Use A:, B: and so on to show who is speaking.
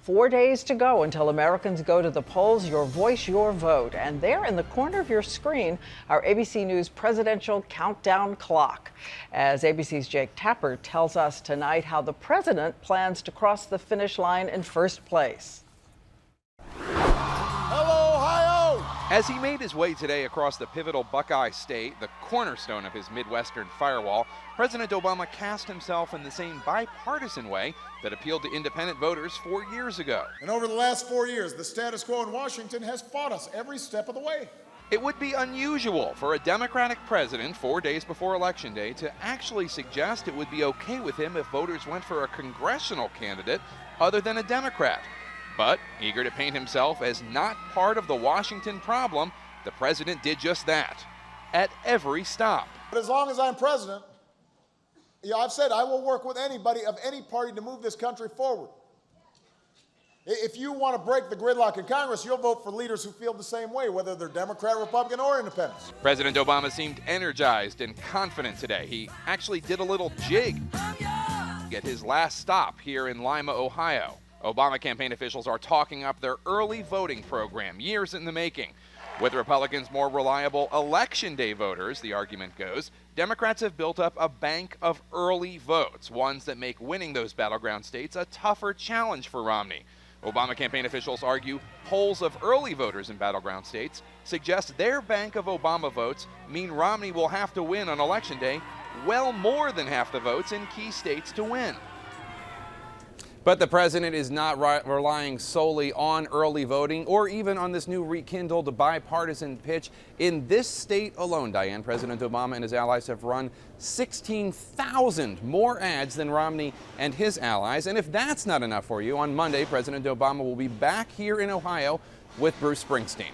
A: 4 days to go until Americans go to the polls. Your voice, your vote. And there in the corner of your screen, our ABC News presidential countdown clock. As ABC's Jake Tapper tells us tonight how the president plans to cross the finish line in first place.
B: Hello, Ohio!
C: As he made his way today across the pivotal Buckeye State, the cornerstone of his Midwestern firewall, President Obama cast himself in the same bipartisan way that appealed to independent voters 4 years ago.
B: And over the last 4 years, the status quo in Washington has fought us every step of the way.
C: It would be unusual for a Democratic president 4 days before Election Day to actually suggest it would be okay with him if voters went for a congressional candidate other than a Democrat. But, eager to paint himself as not part of the Washington problem, the president did just that, at every stop.
B: But as long as I'm president, I've said I will work with anybody of any party to move this country forward. If you want to break the gridlock in Congress, you'll vote for leaders who feel the same way, whether they're Democrat, Republican, or independents.
C: President Obama seemed energized and confident today. He actually did a little jig at his last stop here in Lima, Ohio. Obama campaign officials are talking up their early voting program, years in the making. With Republicans more reliable Election Day voters, the argument goes, Democrats have built up a bank of early votes, ones that make winning those battleground states a tougher challenge for Romney. Obama campaign officials argue polls of early voters in battleground states suggest their bank of Obama votes mean Romney will have to win on Election Day well more than half the votes in key states to win. But the president is not relying solely on early voting or even on this new rekindled bipartisan pitch. In this state alone, Diane, President Obama and his allies have run 16,000 more ads than Romney and his allies. And if that's not enough for you, on Monday, President Obama will be back here in Ohio with Bruce Springsteen.